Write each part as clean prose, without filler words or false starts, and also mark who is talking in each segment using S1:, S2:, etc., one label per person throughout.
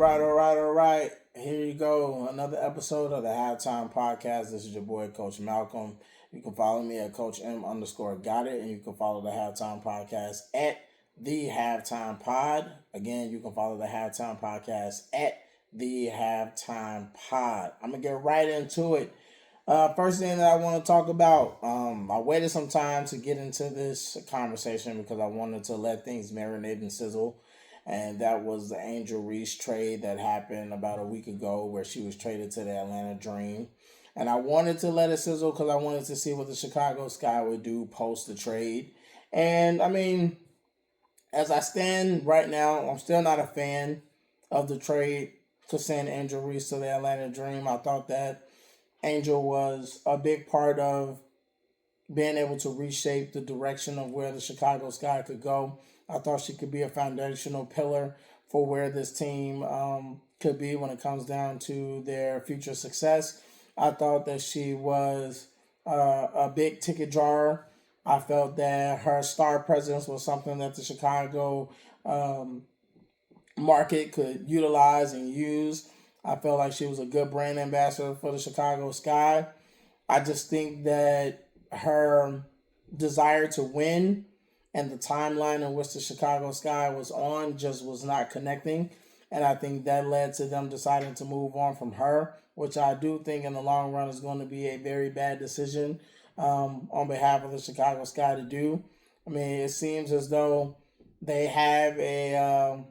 S1: All right. Here you go. Another episode of the Halftime Podcast. This is your boy, Coach Malcolm. You can follow me at Coach M _ got it. And you can follow the Halftime Podcast at the Halftime Pod. Again, you can follow the Halftime Podcast at the Halftime Pod. I'm going to get right into it. First thing that I want to talk about, I waited some time to get into this conversation because I wanted to let things marinate and sizzle. And that was the Angel Reese trade that happened about a week ago where she was traded to the Atlanta Dream. And I wanted to let it sizzle because I wanted to see what the Chicago Sky would do post the trade. And, I mean, as I stand right now, I'm still not a fan of the trade to send Angel Reese to the Atlanta Dream. I thought that Angel was a big part of being able to reshape the direction of where the Chicago Sky could go. I thought she could be a foundational pillar for where this team could be when it comes down to their future success. I thought that she was a big ticket drawer. I felt that her star presence was something that the Chicago market could utilize and use. I felt like she was a good brand ambassador for the Chicago Sky. I just think that her desire to win and the timeline in which the Chicago Sky was on just was not connecting. And I think that led to them deciding to move on from her, which I do think in the long run is going to be a very bad decision on behalf of the Chicago Sky to do. I mean, it seems as though they have a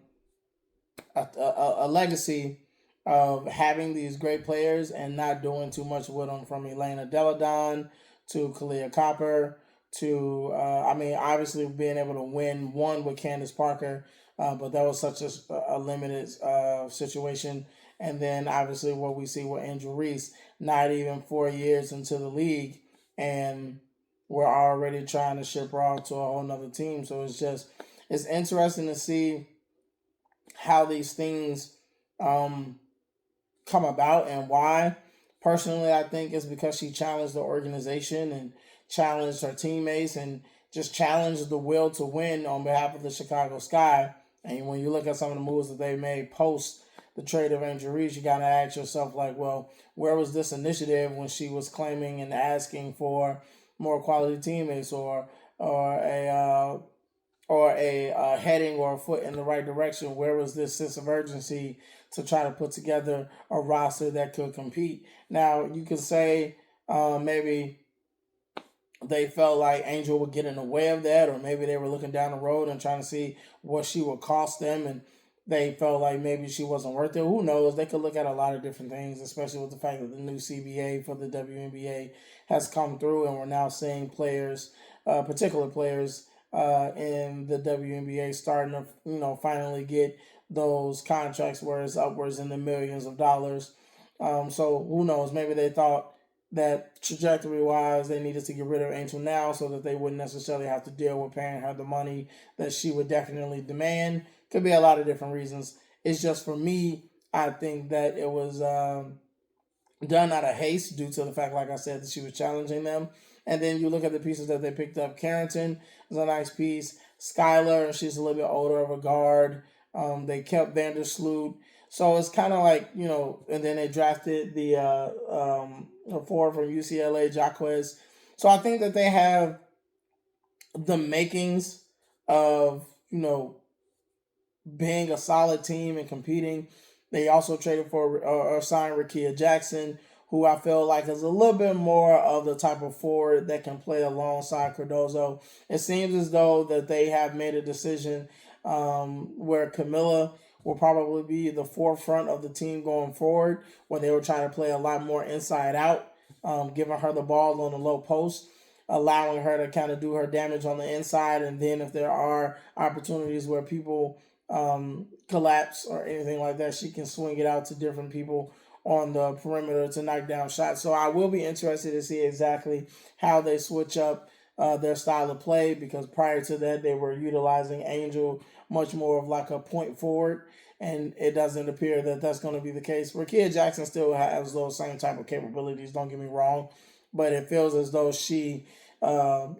S1: legacy of having these great players and not doing too much with them, from Elena Deladon to Kalia Copper to, obviously being able to win one with Candace Parker, but that was such a limited situation. And then obviously what we see with Angel Reese, not even 4 years into the league, and we're already trying to ship her off to a whole nother team. So it's interesting to see how these things come about and why. Personally, I think it's because she challenged the organization and challenged her teammates and just challenged the will to win on behalf of the Chicago Sky. And when you look at some of the moves that they made post the trade of Angel Reese, you got to ask yourself, like, well, where was this initiative when she was claiming and asking for more quality teammates or a heading or a foot in the right direction? Where was this sense of urgency to try to put together a roster that could compete? Now, you could say maybe they felt like Angel would get in the way of that, or maybe they were looking down the road and trying to see what she would cost them, and they felt like maybe she wasn't worth it. Who knows? They could look at a lot of different things, especially with the fact that the new CBA for the WNBA has come through, and we're now seeing players, particular players in the WNBA starting to, finally get those contracts where it's upwards in the millions of dollars. So who knows? Maybe they thought that trajectory-wise they needed to get rid of Angel now so that they wouldn't necessarily have to deal with paying her the money that she would definitely demand. Could be a lot of different reasons. It's just, for me, I think that it was done out of haste due to the fact, like I said, that she was challenging them. And then you look at the pieces that they picked up. Carrington is a nice piece. Skylar, she's a little bit older of a guard. They kept Vandersloot. So it's kind of like, and then they drafted the forward from UCLA, Jaquez. So I think that they have the makings of, being a solid team and competing. They also traded for or signed Rakia Jackson, who I feel like is a little bit more of the type of forward that can play alongside Cardozo. It seems as though that they have made a decision where Camilla will probably be the forefront of the team going forward, where they were trying to play a lot more inside out, giving her the ball on the low post, allowing her to kind of do her damage on the inside. And then if there are opportunities where people collapse or anything like that, she can swing it out to different people on the perimeter to knock down shots. So I will be interested to see exactly how they switch up their style of play, because prior to that they were utilizing Angel much more of like a point forward, and it doesn't appear that that's going to be the case. Rakia Jackson still has those same type of capabilities, don't get me wrong, but it feels as though she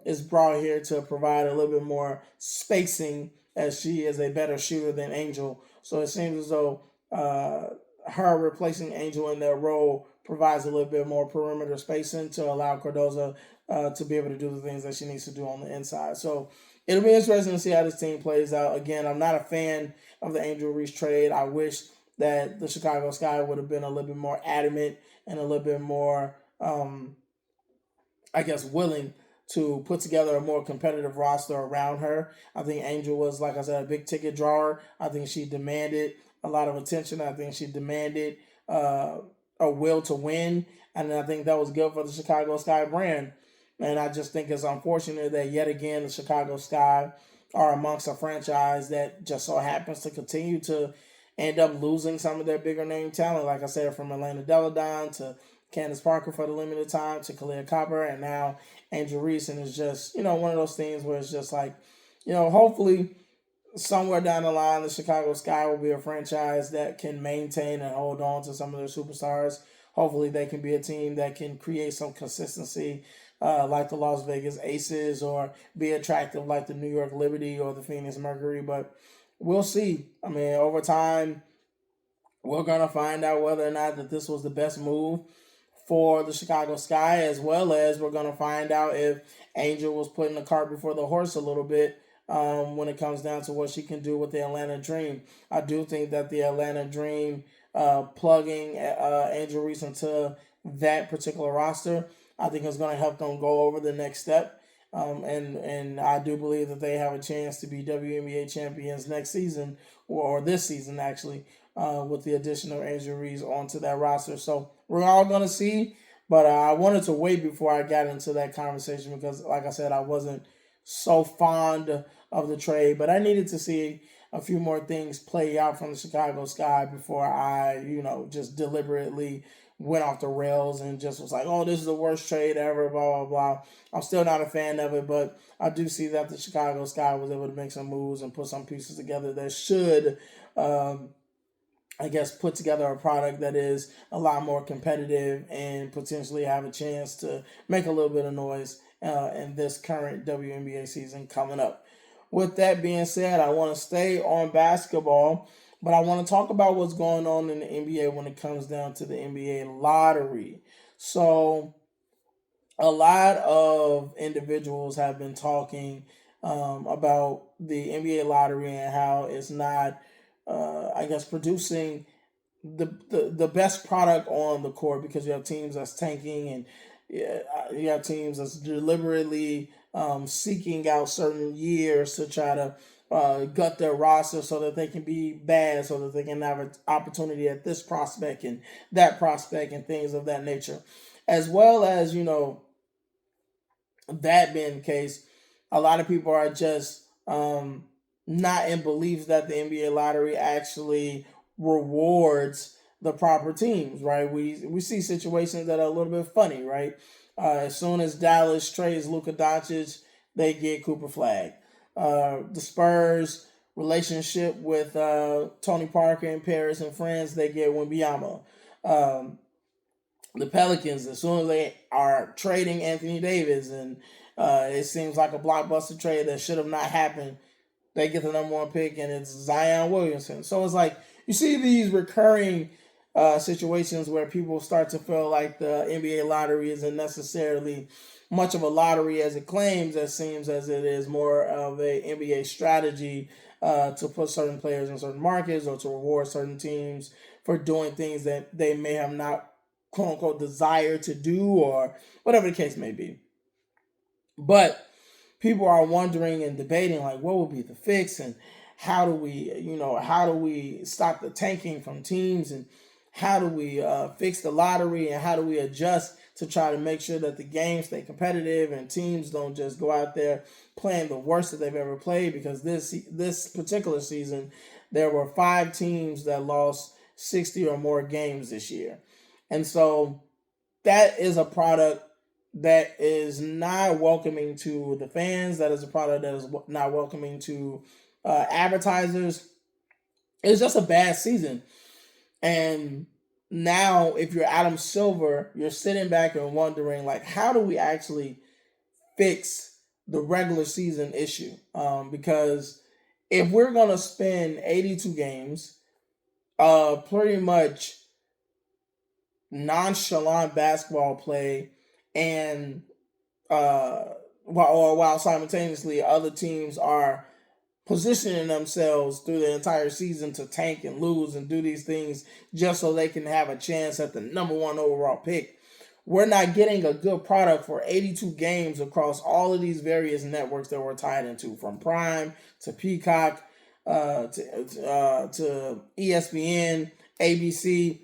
S1: is brought here to provide a little bit more spacing, as she is a better shooter than Angel. So it seems as though uh, her replacing Angel in that role provides a little bit more perimeter spacing to allow Cardoza to be able to do the things that she needs to do on the inside. So it'll be interesting to see how this team plays out. Again, I'm not a fan of the Angel Reese trade. I wish that the Chicago Sky would have been a little bit more adamant and a little bit more, I guess, willing to put together a more competitive roster around her. I think Angel was, like I said, a big ticket drawer. I think she demanded a lot of attention. I think she demanded uh, a will to win. And I think that was good for the Chicago Sky brand. And I just think it's unfortunate that yet again the Chicago Sky are amongst a franchise that just so happens to continue to end up losing some of their bigger name talent. Like I said, from Elena Deladon to Candace Parker for the limited time to Kalia Copper and now Angel Reese. And it's just, one of those things where it's just like, hopefully somewhere down the line, the Chicago Sky will be a franchise that can maintain and hold on to some of their superstars. Hopefully they can be a team that can create some consistency like the Las Vegas Aces or be attractive like the New York Liberty or the Phoenix Mercury. But we'll see. I mean, over time, we're going to find out whether or not that this was the best move for the Chicago Sky, as well as we're going to find out if Angel was putting the cart before the horse a little bit when it comes down to what she can do with the Atlanta Dream. I do think that the Atlanta Dream plugging Angel Reese into that particular roster, I think is going to help them go over the next step. And I do believe that they have a chance to be WNBA champions next season, or this season actually, with the addition of Angel Reese onto that roster. So we're all going to see. But I wanted to wait before I got into that conversation because, like I said, I wasn't so fond of the trade. But I needed to see a few more things play out from the Chicago Sky before I, just deliberately went off the rails and just was like, oh, this is the worst trade ever, blah, blah, blah. I'm still not a fan of it, but I do see that the Chicago Sky was able to make some moves and put some pieces together that should, I guess, put together a product that is a lot more competitive and potentially have a chance to make a little bit of noise in this current WNBA season coming up. With that being said, I want to stay on basketball, but I want to talk about what's going on in the NBA when it comes down to the NBA lottery. So, a lot of individuals have been talking about the NBA lottery and how it's not, I guess, producing the best product on the court because you have teams that's tanking and you have teams that's deliberately seeking out certain years to try to gut their roster so that they can be bad, so that they can have an opportunity at this prospect and that prospect and things of that nature. As well as, that being the case, a lot of people are just not in belief that the NBA lottery actually rewards the proper teams, right? We see situations that are a little bit funny, right? As soon as Dallas trades Luka Doncic, they get Cooper Flag. The Spurs relationship with Tony Parker and Paris and friends, they get Wembanyama. Um, the Pelicans, as soon as they are trading Anthony Davis, and it seems like a blockbuster trade that should have not happened, they get the number one pick, and it's Zion Williamson. So it's like you see these recurring situations where people start to feel like the NBA lottery isn't necessarily much of a lottery as it claims. It seems as it is more of a NBA strategy to put certain players in certain markets or to reward certain teams for doing things that they may have not quote unquote desire to do or whatever the case may be. But people are wondering and debating like what would be the fix and how do we stop the tanking from teams and how do we fix the lottery and how do we adjust to try to make sure that the games stay competitive and teams don't just go out there playing the worst that they've ever played because this particular season there were 5 teams that lost 60 or more games this year. And so that is a product that is not welcoming to the fans. That is a product that is not welcoming to advertisers. It's just a bad season. And now, if you're Adam Silver, you're sitting back and wondering, like, how do we actually fix the regular season issue? Because if we're going to spend 82 games pretty much nonchalant basketball play, and while simultaneously other teams are positioning themselves through the entire season to tank and lose and do these things just so they can have a chance at the number one overall pick. We're not getting a good product for 82 games across all of these various networks that we're tied into, from Prime to Peacock to ESPN, ABC.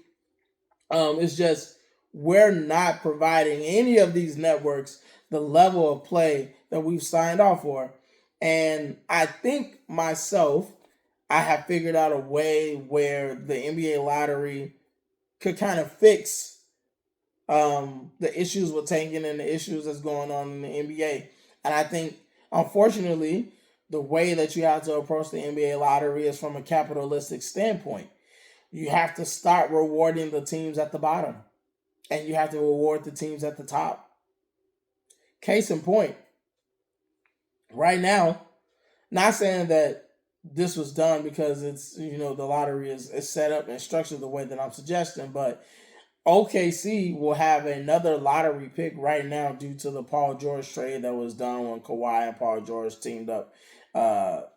S1: It's just we're not providing any of these networks the level of play that we've signed off for. And I think myself, I have figured out a way where the NBA lottery could kind of fix the issues with tanking and the issues that's going on in the NBA. And I think, unfortunately, the way that you have to approach the NBA lottery is from a capitalistic standpoint. You have to start rewarding the teams at the bottom, and you have to reward the teams at the top. Case in point, right now, not saying that this was done because it's, the lottery is set up and structured the way that I'm suggesting, but OKC will have another lottery pick right now due to the Paul George trade that was done when Kawhi and Paul George teamed up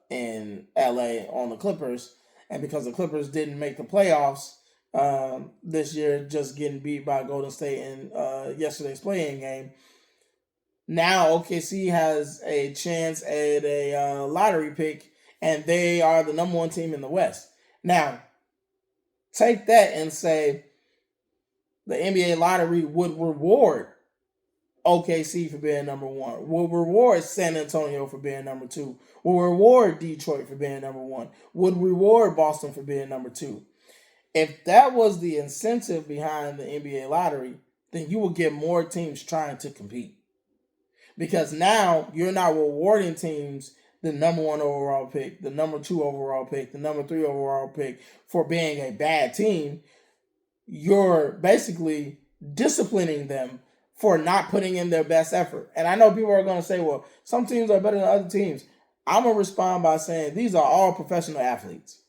S1: in LA on the Clippers. And because the Clippers didn't make the playoffs this year, just getting beat by Golden State in yesterday's play-in game, now OKC has a chance at a lottery pick, and they are the number one team in the West. Now, take that and say the NBA lottery would reward OKC for being number one, will reward San Antonio for being number two, will reward Detroit for being number one, would reward Boston for being number two. If that was the incentive behind the NBA lottery, then you will get more teams trying to compete. Because now you're not rewarding teams the number one overall pick, the number two overall pick, the number three overall pick for being a bad team. You're basically disciplining them for not putting in their best effort. And I know people are going to say, well, some teams are better than other teams. I'm going to respond by saying these are all professional athletes.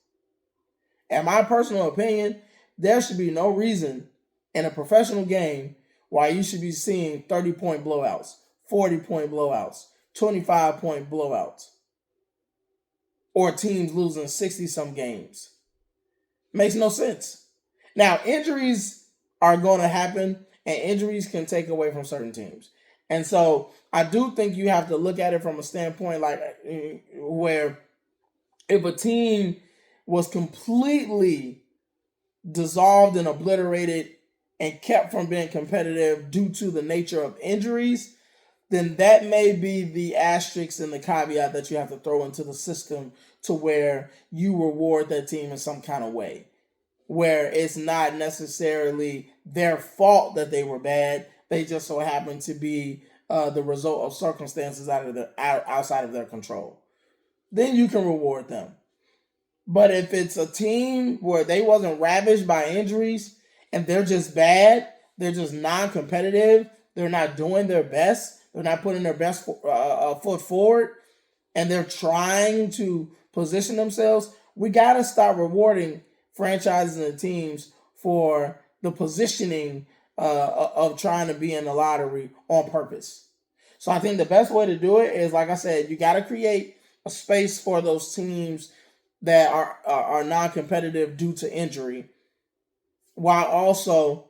S1: In my personal opinion, there should be no reason in a professional game why you should be seeing 30-point blowouts, 40-point blowouts, 25-point blowouts, or teams losing 60-some games. Makes no sense. Now, injuries are going to happen, and injuries can take away from certain teams. And so I do think you have to look at it from a standpoint like where if a team was completely dissolved and obliterated and kept from being competitive due to the nature of injuries, then that may be the asterisk and the caveat that you have to throw into the system to where you reward that team in some kind of way, where it's not necessarily their fault that they were bad. They just so happen to be the result of circumstances outside of their control. Then you can reward them. But if it's a team where they wasn't ravaged by injuries and they're just bad, they're just non-competitive, they're not doing their best, they're not putting their best foot forward, and they're trying to position themselves, we got to start rewarding franchises and teams for the positioning of trying to be in the lottery on purpose. So I think the best way to do it is, like I said, you got to create a space for those teams that are non-competitive due to injury, while also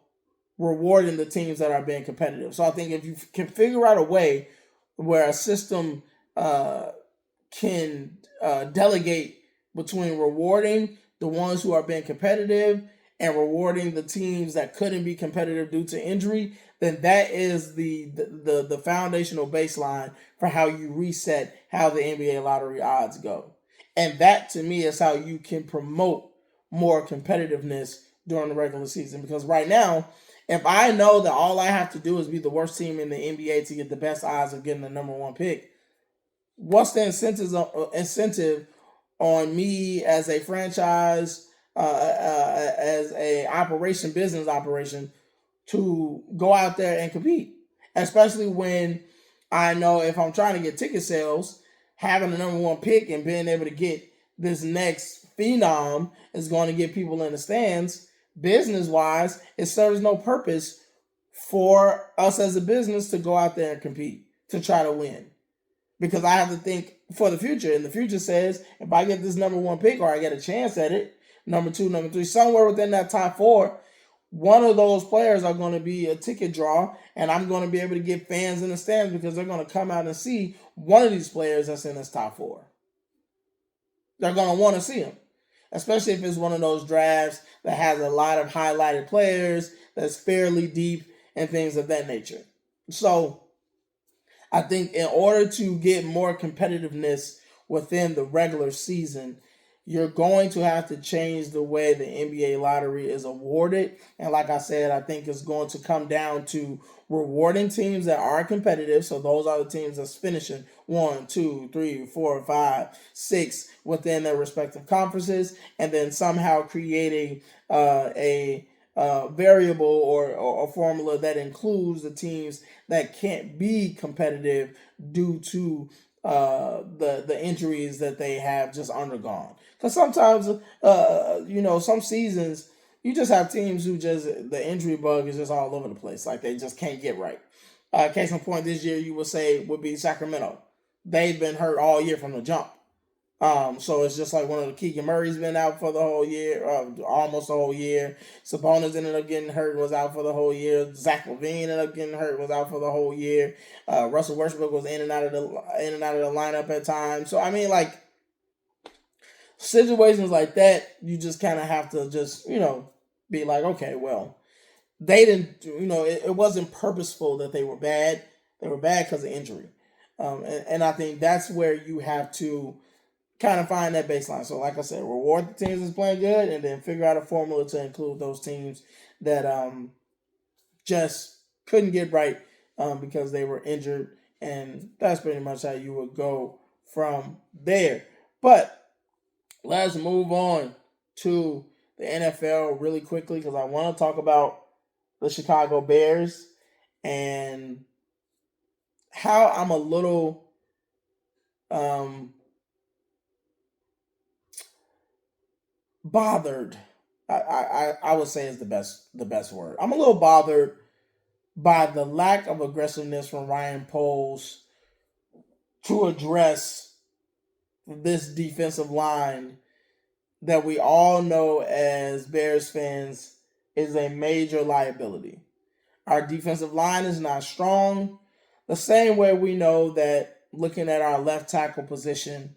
S1: rewarding the teams that are being competitive. So I think if you can figure out a way where a system can delegate between rewarding the ones who are being competitive and rewarding the teams that couldn't be competitive due to injury, then that is the foundational baseline for how you reset how the NBA lottery odds go. And that, to me, is how you can promote more competitiveness during the regular season. Because right now, if I know that all I have to do is be the worst team in the NBA to get the best odds of getting the number one pick, what's the incentive on me as a franchise, as a business operation, to go out there and compete? Especially when I know if I'm trying to get ticket sales, having the number one pick and being able to get this next phenom is going to get people in the stands, business wise, it serves no purpose for us as a business to go out there and compete to try to win. Because I have to think for the future. And the future says if I get this number one pick or I get a chance at it, number two, number three, somewhere within that top four, one of those players are going to be a ticket draw, and I'm going to be able to get fans in the stands because they're going to come out and see one of these players that's in this top four. They're going to want to see him, especially if it's one of those drafts that has a lot of highlighted players, that's fairly deep, and things of that nature. So I think in order to get more competitiveness within the regular season, you're going to have to change the way the NBA lottery is awarded. And like I said, I think it's going to come down to rewarding teams that are competitive. So those are the teams that's finishing 1, 2, 3, 4, 5, 6 within their respective conferences, and then somehow creating a variable or a formula that includes the teams that can't be competitive due to the injuries that they have just undergone. Because sometimes, some seasons you just have teams who just the injury bug is just all over the place, like they just can't get right. Case in point, this year you would say would be Sacramento. They've been hurt all year from the jump. So it's just like one of the Keegan Murray's been out for the whole year, almost the whole year. Sabonis ended up getting hurt and was out for the whole year. Zach LaVine ended up getting hurt and was out for the whole year. Russell Westbrook was in and out of the lineup at times. So I mean, like situations like that, you just kind of have to just be like, okay, well, they didn't, it wasn't purposeful that they were bad. They were bad because of injury, and I think that's where you have to kind of find that baseline. So like I said, reward the teams that's playing good and then figure out a formula to include those teams that just couldn't get right because they were injured. And that's pretty much how you would go from there. But let's move on to the NFL really quickly because I want to talk about the Chicago Bears and how I'm a little bothered. I would say is the best word. I'm a little bothered by the lack of aggressiveness from Ryan Poles to address this defensive line that we all know as Bears fans is a major liability. Our defensive line is not strong. The same way we know that looking at our left tackle position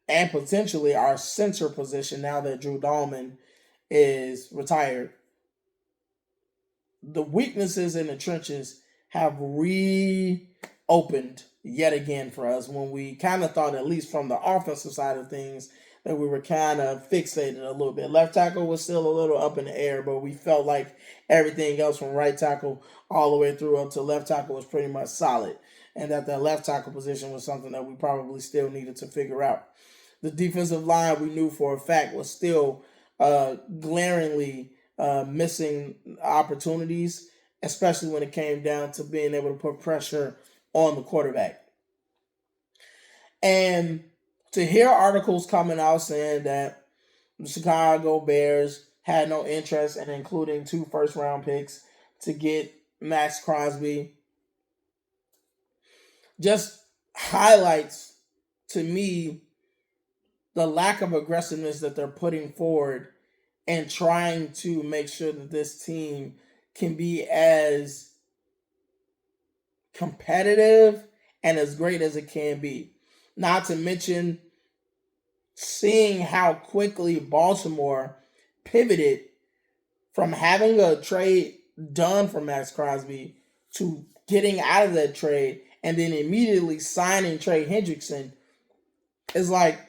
S1: and potentially our center position now that Drew Dahlman is retired, the weaknesses in the trenches have reopened yet again for us when we kind of thought, at least from the offensive side of things, that we were kind of fixated a little bit. Left tackle was still a little up in the air, but we felt like everything else from right tackle all the way through up to left tackle was pretty much solid, and that the left tackle position was something that we probably still needed to figure out. The defensive line we knew for a fact was still glaringly missing opportunities, especially when it came down to being able to put pressure on the quarterback. And to hear articles coming out saying that the Chicago Bears had no interest in including 2 first-round picks to get Max Crosby just highlights to me the lack of aggressiveness that they're putting forward and trying to make sure that this team can be as competitive and as great as it can be. Not to mention seeing how quickly Baltimore pivoted from having a trade done for Max Crosby to getting out of that trade and then immediately signing Trey Hendrickson. Is like,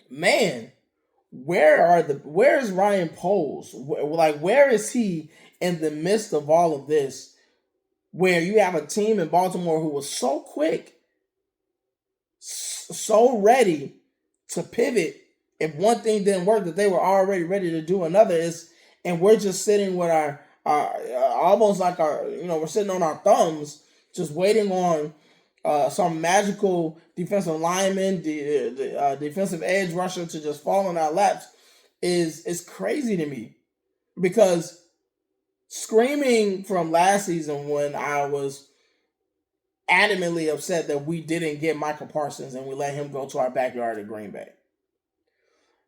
S1: man, where's Ryan Poles? Where is he in the midst of all of this? Where you have a team in Baltimore who was so quick, so ready to pivot if one thing didn't work, that they were already ready to do another. And we're just sitting with our almost like we're sitting on our thumbs, just waiting on some magical defensive lineman, defensive edge rusher to just fall in our laps is crazy to me, because screaming from last season when I was adamantly upset that we didn't get Michael Parsons and we let him go to our backyard at Green Bay.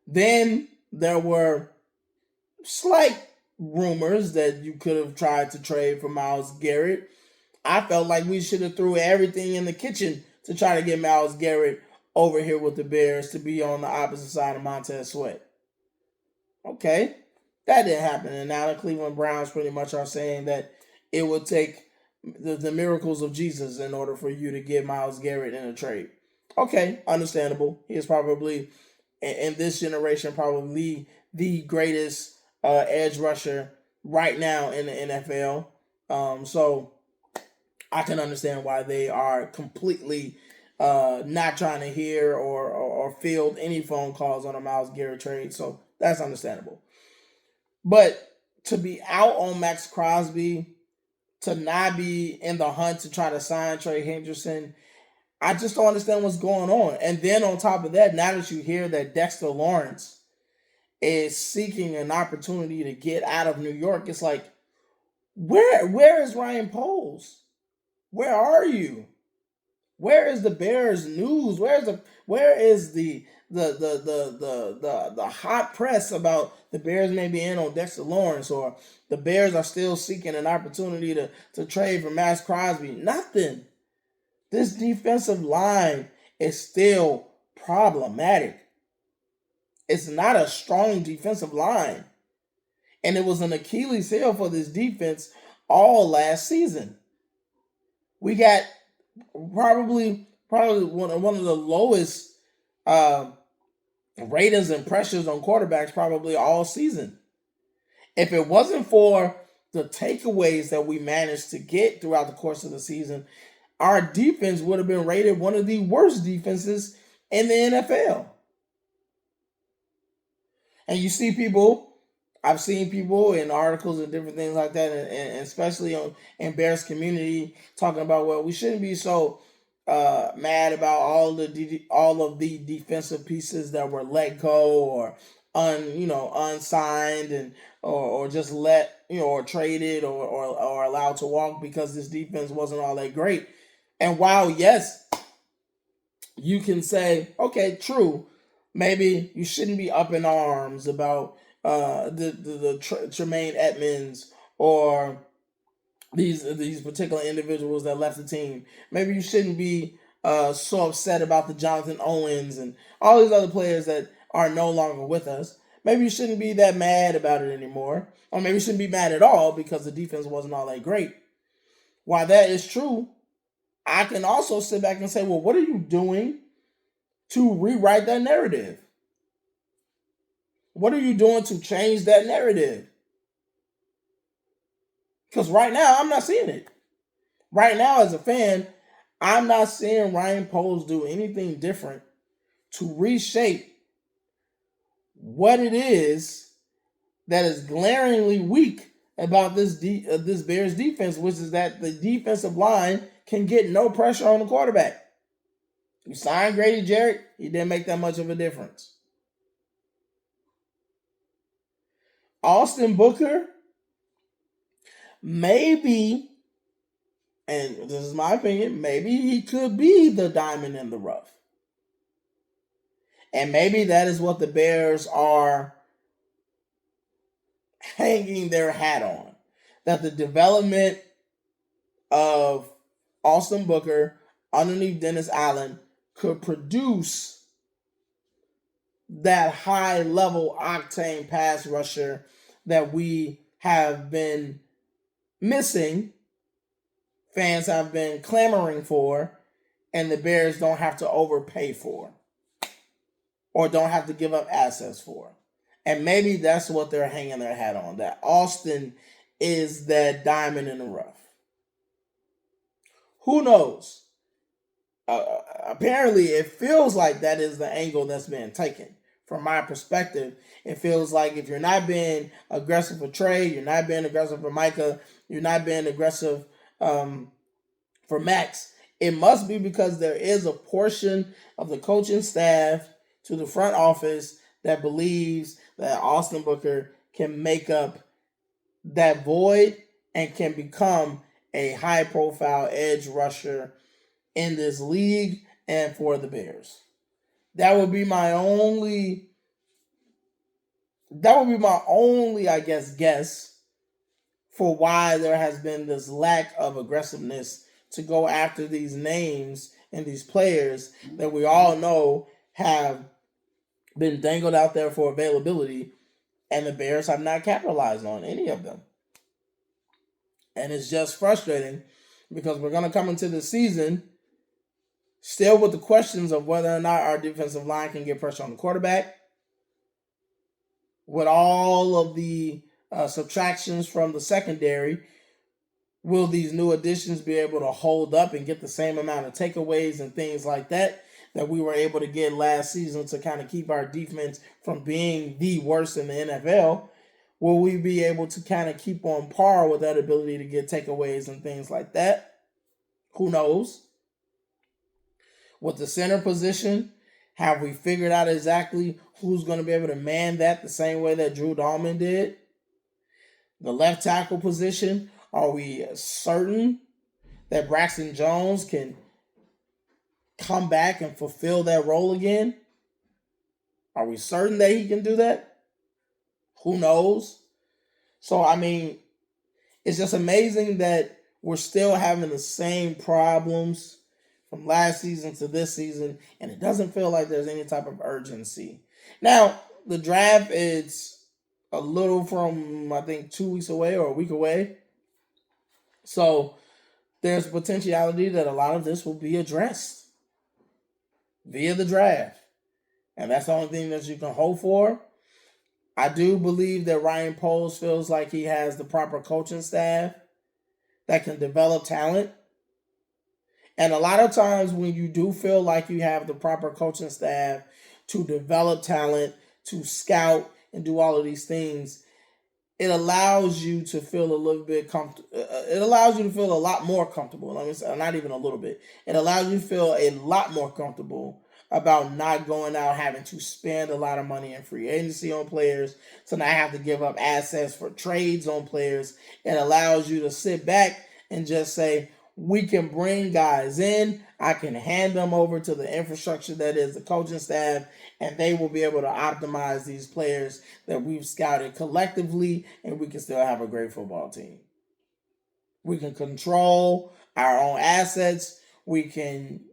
S1: Then there were slight rumors that you could have tried to trade for Myles Garrett. I felt like we should have threw everything in the kitchen to try to get Myles Garrett over here with the Bears to be on the opposite side of Montez Sweat. Okay, that didn't happen. And now the Cleveland Browns pretty much are saying that it would take the miracles of Jesus in order for you to get Myles Garrett in a trade. Okay, understandable. He is probably, in this generation, probably the greatest edge rusher right now in the NFL. So I can understand why they are completely not trying to hear or field any phone calls on a Myles Garrett trade. So that's understandable. But to be out on Max Crosby, to not be in the hunt to try to sign Trey Henderson, I just don't understand what's going on. And then on top of that, now that you hear that Dexter Lawrence is seeking an opportunity to get out of New York, it's like, where is Ryan Poles? Where are you? Where is the Bears news? Where is the hot press about the Bears may be in on Dexter Lawrence, or the Bears are still seeking an opportunity to trade for Max Crosby? Nothing. This defensive line is still problematic. It's not a strong defensive line. And it was an Achilles heel for this defense all last season. We got probably one of the lowest ratings and pressures on quarterbacks probably all season. If it wasn't for the takeaways that we managed to get throughout the course of the season, our defense would have been rated one of the worst defenses in the NFL. And you see people, I've seen people in articles and different things like that, and especially in Bears community, talking about, well, we shouldn't be so mad about all of the defensive pieces that were let go or unsigned and or just or traded or allowed to walk because this defense wasn't all that great. And while yes, you can say, okay, true, maybe you shouldn't be up in arms about Tremaine Edmonds or these particular individuals that left the team. Maybe you shouldn't be so upset about the Jonathan Owens and all these other players that are no longer with us. Maybe you shouldn't be that mad about it anymore. Or maybe you shouldn't be mad at all because the defense wasn't all that great. While that is true, I can also sit back and say, well, what are you doing to rewrite that narrative? What are you doing to change that narrative? Because right now, I'm not seeing it. Right now, as a fan, I'm not seeing Ryan Poles do anything different to reshape what it is that is glaringly weak about this Bears defense, which is that the defensive line can get no pressure on the quarterback. You signed Grady Jarrett, he didn't make that much of a difference. Austin Booker, maybe, and this is my opinion, maybe he could be the diamond in the rough. And maybe that is what the Bears are hanging their hat on. That the development of Austin Booker underneath Dennis Allen could produce that high-level octane pass rusher that we have been missing, fans have been clamoring for, and the Bears don't have to overpay for or don't have to give up assets for. And maybe that's what they're hanging their hat on, that Austin is that diamond in the rough. Who knows? Apparently, it feels like that is the angle that's being taken. From my perspective, it feels like if you're not being aggressive for Trey, you're not being aggressive for Micah, you're not being aggressive for Max, It must be because there is a portion of the coaching staff to the front office that believes that Austin Booker can make up that void and can become a high profile edge rusher in this league and for the Bears. That would be my only I guess for why there has been this lack of aggressiveness to go after these names and these players that we all know have been dangled out there for availability, and the Bears have not capitalized on any of them. And it's just frustrating because we're going to come into the season still with the questions of whether or not our defensive line can get pressure on the quarterback, with all of the subtractions from the secondary. Will these new additions be able to hold up and get the same amount of takeaways and things like that we were able to get last season to kind of keep our defense from being the worst in the NFL? Will we be able to kind of keep on par with that ability to get takeaways and things like that? Who knows? With the center position, have we figured out exactly who's going to be able to man that the same way that Drew Dalman did? The left tackle position, are we certain that Braxton Jones can come back and fulfill that role again? Are we certain that he can do that? Who knows? So, I mean, it's just amazing that we're still having the same problems from last season to this season, and it doesn't feel like there's any type of urgency. Now, the draft is a little from, I think, 2 weeks away or a week away. So there's potentiality that a lot of this will be addressed via the draft. And that's the only thing that you can hope for. I do believe that Ryan Poles feels like he has the proper coaching staff that can develop talent. And a lot of times when you do feel like you have the proper coaching staff to develop talent, to scout, and do all of these things, it allows you to feel a little bit comfortable. It allows you to feel a lot more comfortable. Let me say, not even a little bit. It allows you to feel a lot more comfortable about not going out having to spend a lot of money in free agency on players, so now I have to give up assets for trades on players. It allows you to sit back and just say, we can bring guys in, I can hand them over to the infrastructure that is the coaching staff, and they will be able to optimize these players that we've scouted collectively, and we can still have a great football team. We can control our own assets. We can,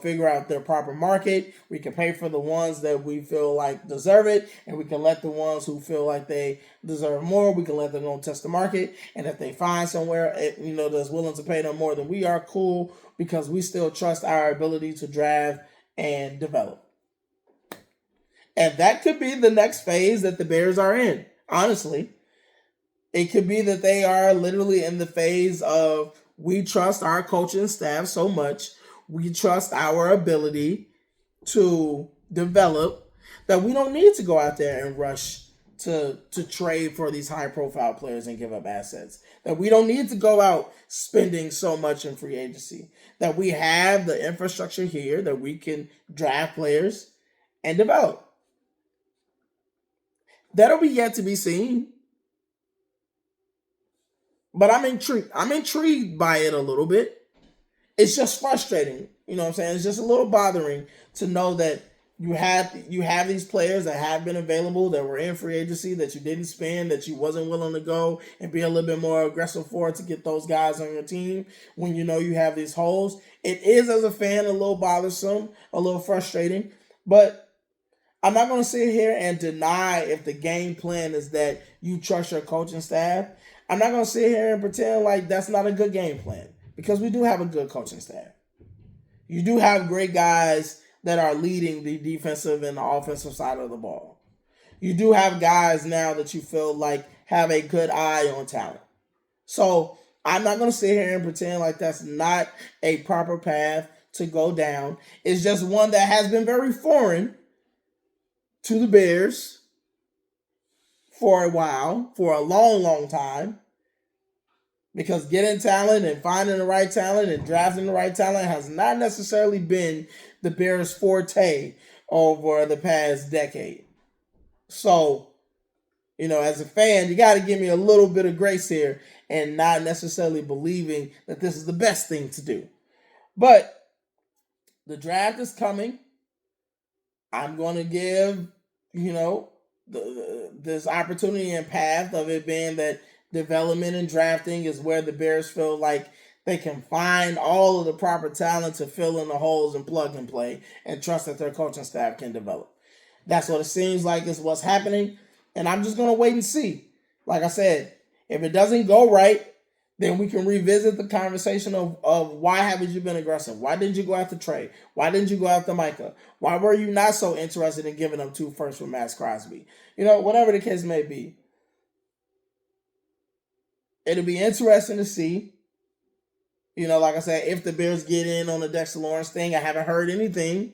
S1: figure out their proper market. We can pay for the ones that we feel like deserve it, and we can let the ones who feel like they deserve more, we can let them go test the market. And if they find somewhere, that's willing to pay them more than we are, cool, because we still trust our ability to draft and develop. And that could be the next phase that the Bears are in, honestly. It could be that they are literally in the phase of, we trust our coaching staff so much, we trust our ability to develop, that we don't need to go out there and rush to trade for these high profile players and give up assets. That we don't need to go out spending so much in free agency. That we have the infrastructure here that we can draft players and develop. That'll be yet to be seen. But I'm intrigued. I'm intrigued by it a little bit. It's just frustrating. You know what I'm saying? It's just a little bothering to know that you have these players that have been available, that were in free agency, that you didn't spend, that you wasn't willing to go and be a little bit more aggressive for to get those guys on your team when you know you have these holes. It is, as a fan, a little bothersome, a little frustrating, but I'm not going to sit here and deny if the game plan is that you trust your coaching staff. I'm not going to sit here and pretend like that's not a good game plan, because we do have a good coaching staff. You do have great guys that are leading the defensive and the offensive side of the ball. You do have guys now that you feel like have a good eye on talent. So I'm not going to sit here and pretend like that's not a proper path to go down. It's just one that has been very foreign to the Bears for a while, for a long, long time. Because getting talent and finding the right talent and drafting the right talent has not necessarily been the Bears' forte over the past decade. So, as a fan, you got to give me a little bit of grace here and not necessarily believing that this is the best thing to do. But the draft is coming. I'm going to give, this opportunity and path of it being that development and drafting is where the Bears feel like they can find all of the proper talent to fill in the holes and plug and play and trust that their coaching staff can develop. That's what it seems like is what's happening. And I'm just going to wait and see. Like I said, if it doesn't go right, then we can revisit the conversation of why haven't you been aggressive? Why didn't you go after Trey? Why didn't you go after Micah? Why were you not so interested in giving up 2 firsts for Max Crosby? Whatever the case may be. It'll be interesting to see. Like I said, if the Bears get in on the Dexter Lawrence thing, I haven't heard anything.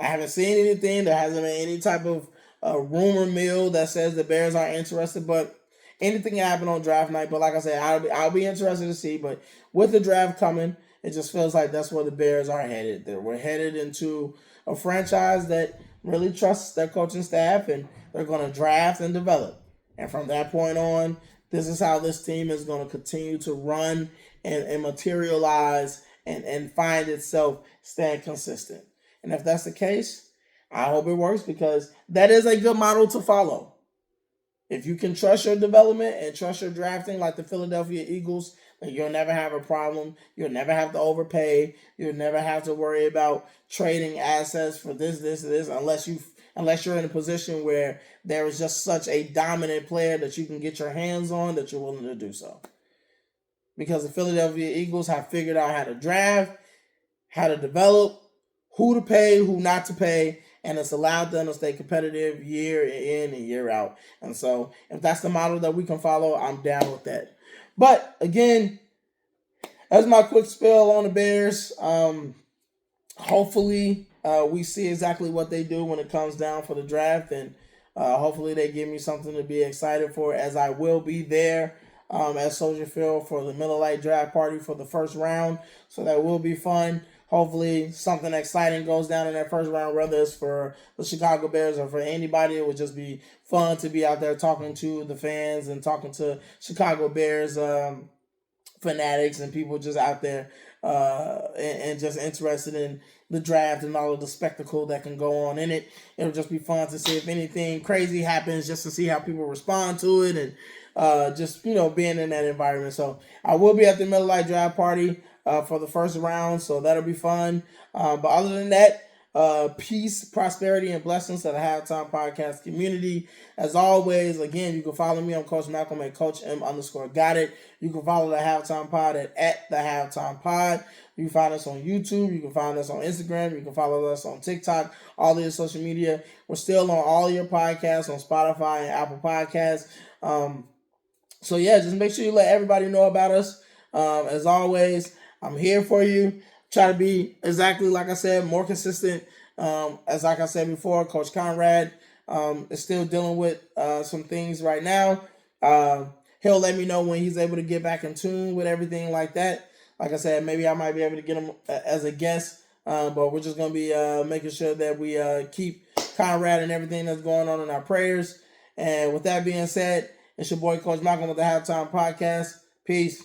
S1: I haven't seen anything. There hasn't been any type of rumor mill that says the Bears are interested, but anything can happen on draft night. But like I said, I'll be interested to see. But with the draft coming, it just feels like that's where the Bears are headed. We're headed into a franchise that really trusts their coaching staff, and they're going to draft and develop. And from that point on, this is how this team is going to continue to run and materialize and find itself staying consistent. And if that's the case, I hope it works because that is a good model to follow. If you can trust your development and trust your drafting like the Philadelphia Eagles, then you'll never have a problem. You'll never have to overpay. You'll never have to worry about trading assets for this, unless you're in a position where there is just such a dominant player that you can get your hands on that you're willing to do so. Because the Philadelphia Eagles have figured out how to draft, how to develop, who to pay, who not to pay, and it's allowed them to stay competitive year in and year out. And so if that's the model that we can follow, I'm down with that. But again, that's my quick spill on the Bears. Hopefully we see exactly what they do when it comes down for the draft, and hopefully they give me something to be excited for, as I will be there at Soldier Field for the Miller Lite draft party for the first round. So that will be fun. Hopefully something exciting goes down in that first round, whether it's for the Chicago Bears or for anybody. It would just be fun to be out there talking to the fans and talking to Chicago Bears fanatics and people just out there and just interested in the draft and all of the spectacle that can go on in it. It'll just be fun to see if anything crazy happens, just to see how people respond to it, and just being in that environment. So I will be at the Miller Lite draft party for the first round, so that'll be fun. But other than that, peace, prosperity, and blessings to the Halftime Podcast community. As always, again, you can follow me on Coach Malcolm at Coach M_Got It. You can follow the Halftime Pod at the Halftime Pod. You can find us on YouTube. You can find us on Instagram. You can follow us on TikTok, all the social media. We're still on all your podcasts on Spotify and Apple Podcasts. So yeah, just make sure you let everybody know about us. As always, I'm here for you. Try to be exactly like I said, more consistent. As like I said before, Coach Conrad is still dealing with some things right now. He'll let me know when he's able to get back in tune with everything like that. Like I said, maybe I might be able to get him as a guest, but we're just going to be making sure that we keep Conrad and everything that's going on in our prayers. And with that being said, it's your boy Coach Malcolm with the Halftime Podcast. Peace.